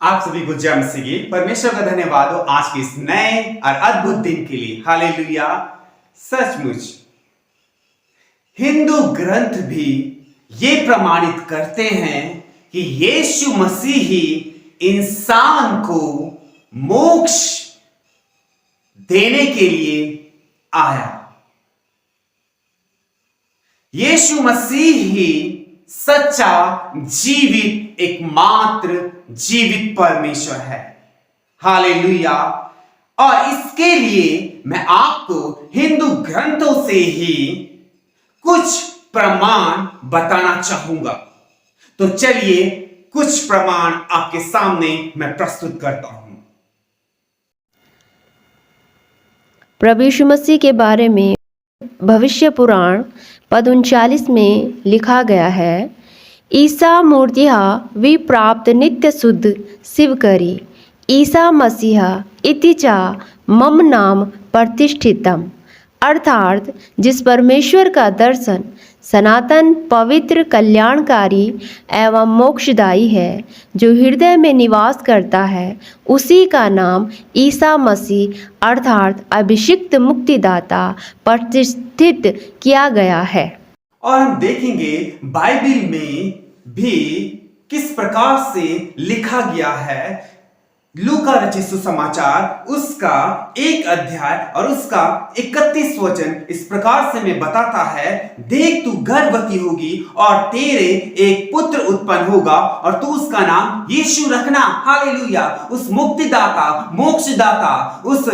आप सभी को जय मसीह की परमेश्वर का धन्यवाद हो आज के इस नए और अद्भुत दिन के लिए। हालेलुया। सचमुच हिंदू ग्रंथ भी ये प्रमाणित करते हैं कि यीशु मसीह ही इंसान को मोक्ष देने के लिए आया। यीशु मसीह ही सच्चा जीवित एकमात्र जीवित परमेश्वर है। हालेलुया। और इसके लिए मैं आपको हिंदू ग्रंथों से ही कुछ प्रमाण बताना चाहूंगा। तो चलिए कुछ प्रमाण आपके सामने मैं प्रस्तुत करता हूं। प्रभु यीशु मसीह के बारे में भविष्य पुराण पद 39 में लिखा गया है, ईसा मूर्तिहा वि प्राप्त नित्य शुद्ध शिव करी ईसा मसीहा इति चा मम नाम प्रतिष्ठितम। अर्थात जिस परमेश्वर का दर्शन सनातन पवित्र कल्याणकारी एवं मोक्षदायी है, जो हृदय में निवास करता है, उसी का नाम ईसा मसीह अर्थात अभिषिक्त मुक्तिदाता प्रतिष्ठित किया गया है। और हम देखेंगे बाइबल में भी किस प्रकार से लिखा गया है। लूका रचित सुसमाचार उसका 1 अध्याय और उसका 31 वचन इस प्रकार से में बताता है, देख तू गर्भवती होगी और तेरे एक पुत्र उत्पन्न होगा और तू उसका नाम यीशु रखना। हालेलुया। उस मुक्तिदाता मोक्षदाता उस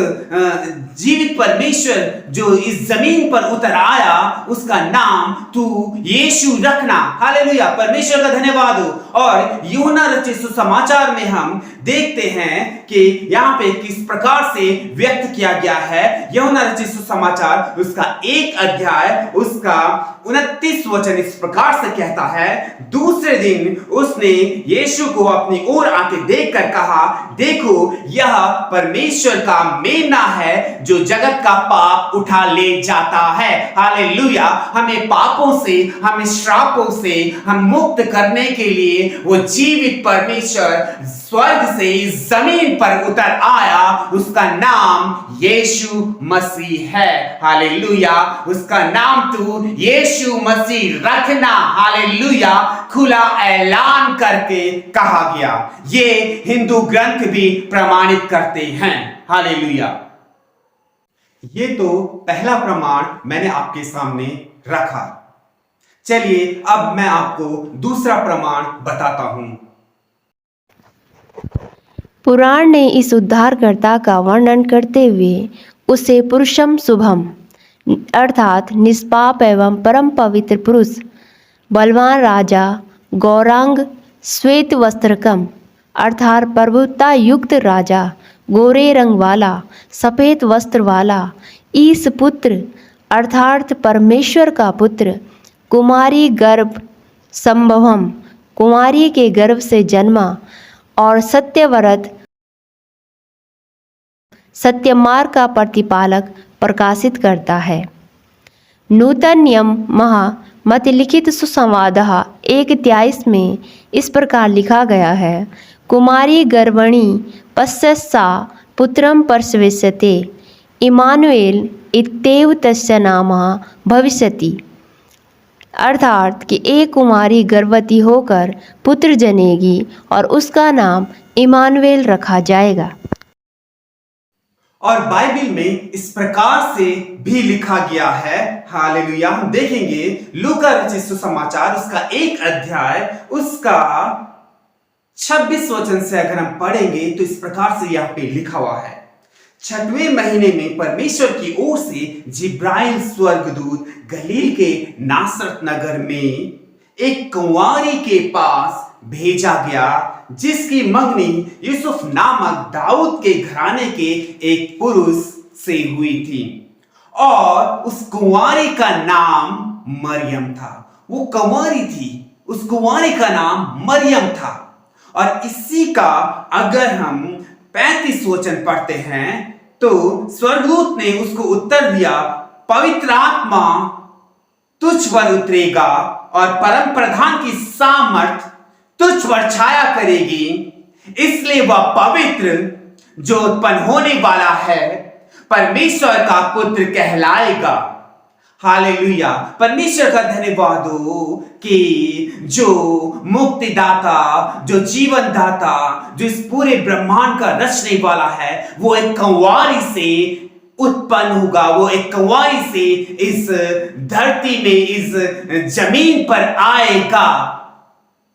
जीवित परमेश्वर जो इस जमीन पर उतर आया, उसका नाम तू यीशु रखना। हालेलुया। परमेश्वर का धन्यवाद हो। और यूहन्ना रचित सुसमाचार में हम देखते हैं कि यहां पे किस प्रकार से व्यक्त किया गया है। यूहन्ना रचित सुसमाचार उसका 1 अध्याय उसका 29 वचन इस प्रकार से कहता है, दूसरे दिन उसने यीशु को अपनी ओर आके देखकर कहा, देखो यह परमेश्वर का मेमना है जो जगत का पाप उठा ले जाता है। हालेलुया। हमें पापों से, हमें श्रापों से हम मुक्त करने के लिए वो जीवित परमेश्वर स्वर्ग से इस जमीन पर उतर आया। उसका नाम यीशु मसीह है। हालेलुया। उसका नाम तू यीशु मसीह रखना। हालेलुया। खुला ऐलान करके कहा गया। ये हिंदू ग्रंथ भी प्रमाणित करते हैं। हालेलुया। ये तो पहला प्रमाण मैंने आपके सामने रखा। चलिए अब मैं आपको दूसरा प्रमाण बताता हूं। पुराण ने इस उद्धारकर्ता का वर्णन करते हुए उसे पुरुषम शुभम अर्थात निष्पाप एवं परम पवित्र पुरुष, बलवान राजा, गौरांग श्वेत वस्त्रकम अर्थात प्रभुता युक्त राजा, गोरे रंग वाला, सफ़ेद वस्त्र वाला, ईस पुत्र अर्थात परमेश्वर का पुत्र, कुमारी गर्भ संभवम कुमारी के गर्भ से जन्मा और सत्यव्रत सत्यमार्ग का प्रतिपालक प्रकाशित करता है। नूतन नियम महा मत लिखित सुसंवाद 1:23 में इस प्रकार लिखा गया है, कुमारी गर्भणी पश्यसा पुत्रम प्रसविष्यते इमानुएल इत्येव तस्य नामः भविष्यति। अर्थात कि एक कुमारी गर्भवती होकर पुत्र जनेगी और उसका नाम इमानुएल रखा जाएगा। और बाइबल में इस प्रकार से भी लिखा गया है। हालेलुया। हम देखेंगे लूका रचित सुसमाचार उसका 1 अध्याय उसका 26 वचन से अगर हम पढ़ेंगे तो इस प्रकार से यहाँ पे लिखा हुआ है, 6वें महीने में परमेश्वर की ओर से जिब्राइल स्वर्गदूत गलील के नासरत नगर में एक कुंवारी के पास भेजा गया, जिसकी मंगनी यूसुफ नामक दाऊद के घराने के एक पुरुष से हुई थी और उस कुंवारी का नाम मरियम था। वो कुंवारी थी, उस कुंवारी का नाम मरियम था। और इसी का अगर हम 35 वचन पढ़ते हैं तो स्वर्गदूत ने उसको उत्तर दिया, पवित्र आत्मा तुझ पर उतरेगा और परम प्रधान की सामर्थ तुझ पर छाया करेगी, इसलिए वह पवित्र जो उत्पन्न होने वाला है परमेश्वर का पुत्र कहलाएगा। हालेलुया, परमेश्वर का धन्यवाद हो कि जो मुक्तिदाता, जो जीवन दाता, जो इस पूरे ब्रह्मांड का रचने वाला है, वो एक कंवारी से उत्पन्न होगा, वो एक कंवारी से इस धरती में, इस जमीन पर आएगा।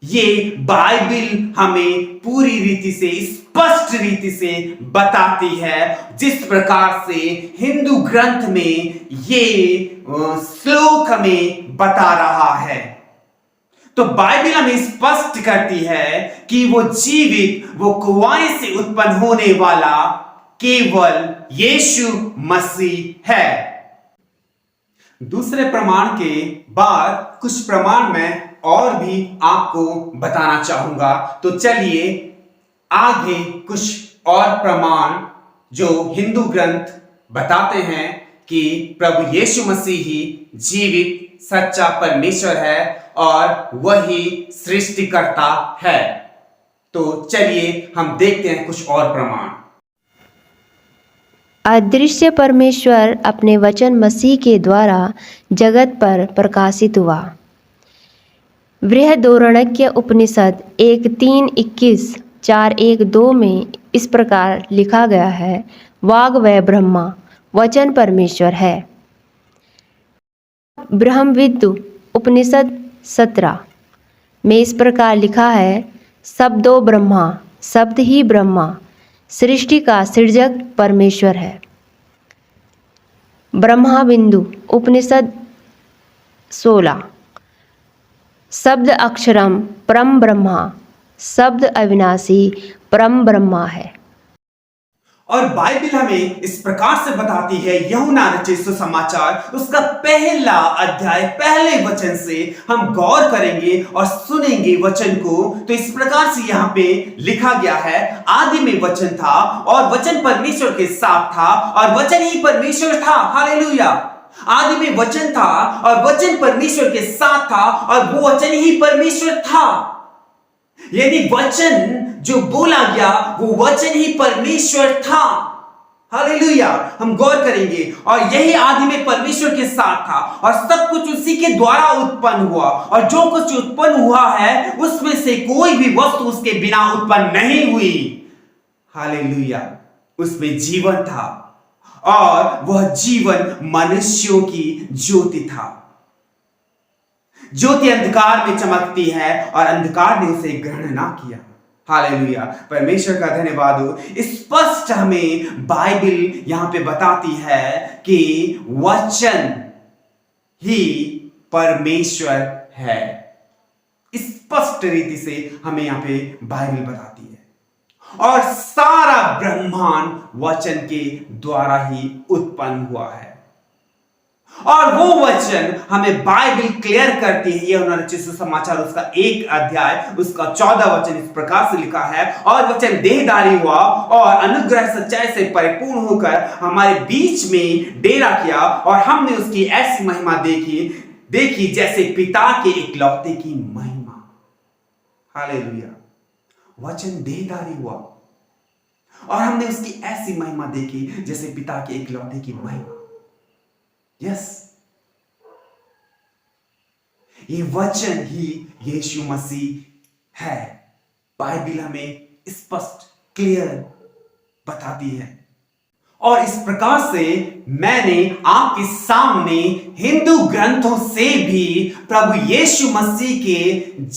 ये बाइबल हमें पूरी रीति से, स्पष्ट रीति से बताती है, जिस प्रकार से हिंदू ग्रंथ में ये श्लोक हमें बता रहा है। तो बाइबल हमें स्पष्ट करती है कि वो जीवित, वो कुआं से उत्पन्न होने वाला केवल यीशु मसीह है। दूसरे प्रमाण के बाद कुछ प्रमाण मैं और भी आपको बताना चाहूंगा। तो चलिए आगे कुछ और प्रमाण जो हिंदू ग्रंथ बताते हैं कि प्रभु यीशु मसीह ही जीवित सच्चा परमेश्वर है और वही सृष्टिकर्ता है। तो चलिए हम देखते हैं कुछ और प्रमाण। अदृश्य परमेश्वर अपने वचन मसीह के द्वारा जगत पर प्रकाशित हुआ। बृहदोरणक्य उपनिषद 1:3-21, 4:1-2 में इस प्रकार लिखा गया है, वाग वह ब्रह्मा, वचन परमेश्वर है। ब्रह्मविद्यु उपनिषद 17 में इस प्रकार लिखा है, शब्दो ब्रह्मा, शब्द ही ब्रह्मा, सृष्टि का सृजक परमेश्वर है। ब्रह्माबिंदु उपनिषद 16, शब्द अक्षरम परम ब्रह्मा, शब्द अविनाशी परम ब्रह्मा है। और बाइबल हमें इस प्रकार से बताती है, यूहन्ना रचित सुसमाचार उसका पहला अध्याय पहले वचन से हम गौर करेंगे और सुनेंगे वचन को। तो इस प्रकार से यहाँ पे लिखा गया है, आदि में वचन था और वचन परमेश्वर के साथ था और वचन ही परमेश्वर था। हालेलुया, आदि में वचन था और वचन परमेश्वर के साथ था और वो वचन ही परमेश्वर था। यानी वचन जो बोला गया वो वचन ही परमेश्वर था। हालेलुया, हम गौर करेंगे। और यही आदि में परमेश्वर के साथ था और सब कुछ उसी के द्वारा उत्पन्न हुआ और जो कुछ उत्पन्न हुआ है उसमें से कोई भी वस्तु उसके बिना उत्पन्न नहीं हुई। हालेलुया, उसमें जीवन था और वह जीवन मनुष्यों की ज्योति था। ज्योति अंधकार में चमकती है और अंधकार ने उसे ग्रहण ना किया। हालेलुया, परमेश्वर का धन्यवाद हो। स्पष्ट हमें बाइबल यहां पे बताती है कि वचन ही परमेश्वर है। स्पष्ट रीति से हमें यहां पे बाइबल बताती है और सारा ब्रह्मांड वचन के द्वारा ही उत्पन्न हुआ है। और वो वचन हमें बाइबल क्लियर करती है। यूहन्ना रचित सुसमाचार उसका 1 अध्याय उसका 14 वचन इस प्रकार से लिखा है, और वचन देहधारी हुआ और अनुग्रह सच्चाई से परिपूर्ण होकर हमारे बीच में डेरा किया और हमने उसकी ऐसी महिमा देखी जैसे पिता के इकलौते की महिमा। हालेलुया, वचन देहधारी हुआ और हमने उसकी ऐसी महिमा देखी जैसे पिता के इकलौते की महिमा। यस, ये वचन ही यीशु मसीह है। बाइबल हमें स्पष्ट क्लियर बताती है। और इस प्रकार से मैंने आपके सामने हिंदू ग्रंथों से भी प्रभु यीशु मसीह के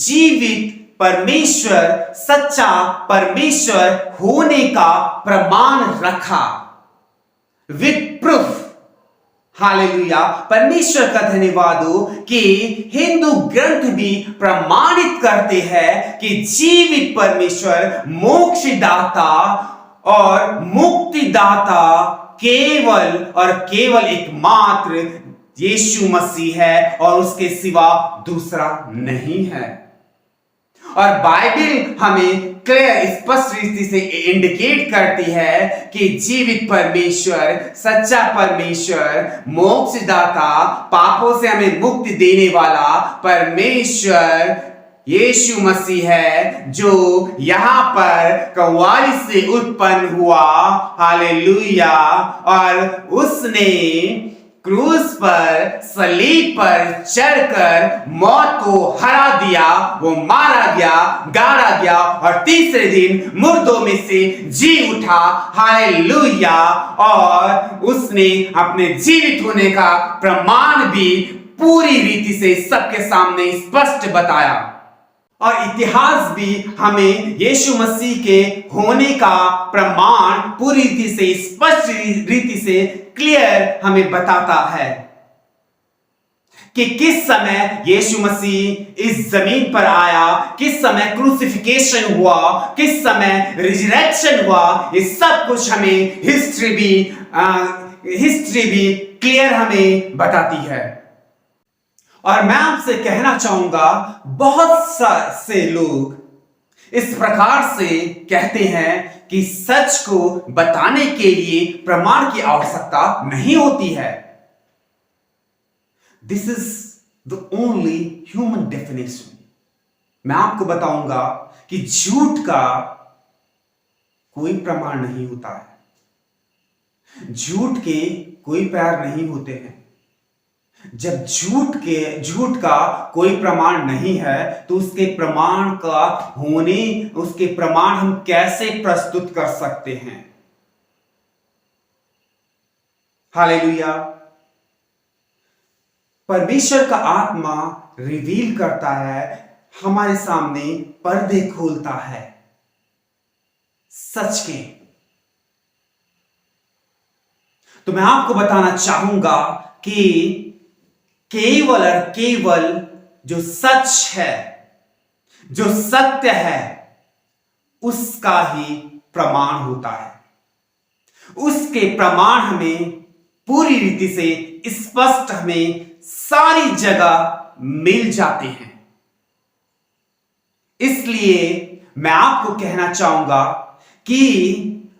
जीवित परमेश्वर, सच्चा परमेश्वर होने का प्रमाण रखा विद प्रूफ। हालेलुया, परमेश्वर का धन्यवाद हो कि हिंदू ग्रंथ भी प्रमाणित करते हैं कि जीवित परमेश्वर, मोक्षदाता और मुक्तिदाता केवल और केवल एकमात्र यीशु मसीह है और उसके सिवा दूसरा नहीं है। और बाइबल हमें क्लियर स्पष्ट रीति से इंडिकेट करती है कि जीवित परमेश्वर, सच्चा परमेश्वर, मोक्षदाता, पापों से हमें मुक्ति देने वाला परमेश्वर यीशु मसीह है जो यहाँ पर कव्वाली से उत्पन्न हुआ। हालेलुया। और उसने क्रूस पर, सलीब पर चढ़कर मौत को हरा दिया। वो मारा गया, गाड़ा गया और तीसरे दिन मुर्दों में से जी उठा। हालेलुया। और उसने अपने जीवित होने का प्रमाण भी पूरी रीति से सबके सामने स्पष्ट बताया। और इतिहास भी हमें यीशु मसीह के होने का प्रमाण पूरी रीति से, स्पष्ट रीति से क्लियर हमें बताता है कि किस समय यीशु मसीह इस जमीन पर आया, किस समय क्रूसिफिकेशन हुआ, किस समय रिजरेक्शन हुआ। ये सब कुछ हमें हिस्ट्री भी क्लियर हमें बताती है। और मैं आपसे कहना चाहूंगा, बहुत से लोग इस प्रकार से कहते हैं कि सच को बताने के लिए प्रमाण की आवश्यकता नहीं होती है। This is the only human definition. मैं आपको बताऊंगा कि झूठ का कोई प्रमाण नहीं होता है। झूठ के कोई पैर नहीं होते हैं। जब झूठ का कोई प्रमाण नहीं है तो उसके प्रमाण का होने, उसके प्रमाण हम कैसे प्रस्तुत कर सकते हैं। हालेलुया। परमेश्वर का आत्मा रिवील करता है, हमारे सामने पर्दे खोलता है सच के। तो मैं आपको बताना चाहूंगा कि केवल और केवल जो सच है, जो सत्य है, उसका ही प्रमाण होता है। उसके प्रमाण हमें पूरी रीति से स्पष्ट हमें सारी जगह मिल जाते हैं। इसलिए मैं आपको कहना चाहूंगा कि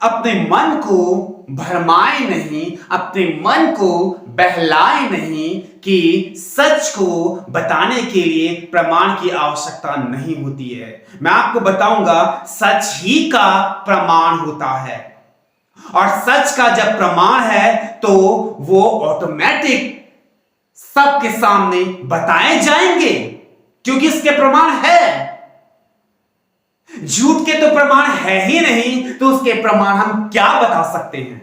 अपने मन को भरमाए नहीं, अपने मन को बहलाए नहीं कि सच को बताने के लिए प्रमाण की आवश्यकता नहीं होती है। मैं आपको बताऊंगा, सच ही का प्रमाण होता है। और सच का जब प्रमाण है तो वो ऑटोमेटिक सबके सामने बताए जाएंगे, क्योंकि इसके प्रमाण है। झूठ के तो प्रमाण है ही नहीं, तो उसके प्रमाण हम क्या बता सकते हैं।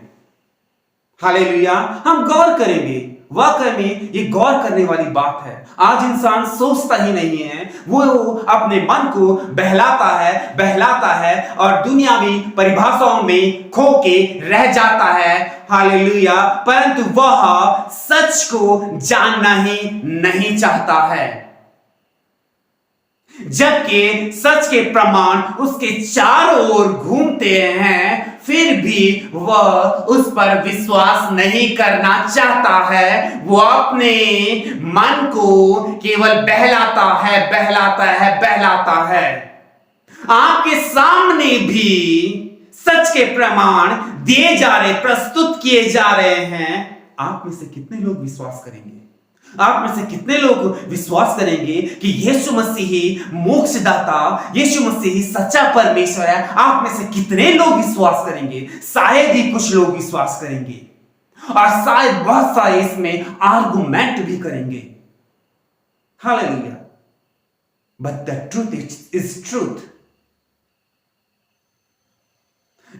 हालेलुया। हम गौर करेंगे, वाकई में ये गौर करने वाली बात है। आज इंसान सोचता ही नहीं है, वो अपने मन को बहलाता है और दुनियावी परिभाषाओं में खो के रह जाता है। हालेलुया। परंतु वह सच को जानना ही नहीं चाहता है, जबकि सच के प्रमाण उसके चारों ओर घूमते हैं, फिर भी वह उस पर विश्वास नहीं करना चाहता है। वो अपने मन को केवल बहलाता है। आपके सामने भी सच के प्रमाण दिए जा रहे, प्रस्तुत किए जा रहे हैं। आप में से कितने लोग विश्वास करेंगे? आप में से कितने लोग विश्वास करेंगे कि यीशु मसीह ही मोक्षदाता, यीशु मसीह ही सच्चा परमेश्वर है? आप में से कितने लोग विश्वास करेंगे? शायद ही कुछ लोग विश्वास करेंगे और शायद बहुत सारे इसमें आर्गुमेंट भी करेंगे। Hallelujah. But the truth is truth.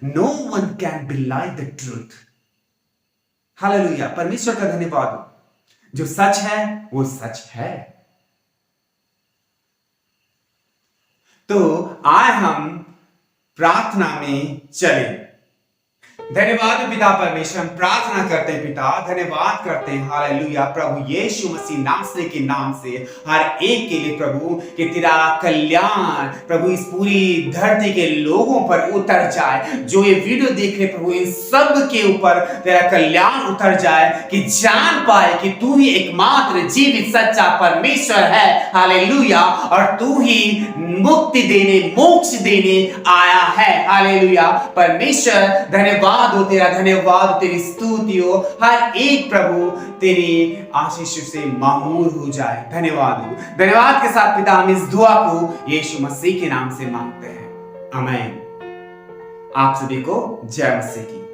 No one can belie the truth. Hallelujah. परमेश्वर का धन्यवाद हो। जो सच है वो सच है। तो आए हम प्रार्थना में चले। धन्यवाद पिता परमेश्वर, हम प्रार्थना करते हैं पिता, धन्यवाद करते हैं हालेलुया प्रभु यीशु मसीह नासरी के नाम से हर एक के लिए प्रभु कि तेरा कल्याण प्रभु इस पूरी धरती के लोगों पर उतर जाए। जो ये वीडियो देख रहे प्रभु, इन सब के ऊपर तेरा कल्याण उतर जाए कि जान पाए कि तू ही एकमात्र जीवित सच्चा परमेश्वर है। हालेलुया। और तू ही मुक्ति देने, मोक्ष देने आया है। हालेलुया। परमेश्वर धन्यवाद धन्यवाद हो, तेरा धन्यवाद हो, तेरी स्तुति हो। हर एक प्रभु तेरी आशीष से मामूर हो जाए। धन्यवाद हो। धन्यवाद के साथ पिता हम इस दुआ को यीशु मसीह के नाम से मांगते हैं, आमीन। आप सभी को जय मसीह की।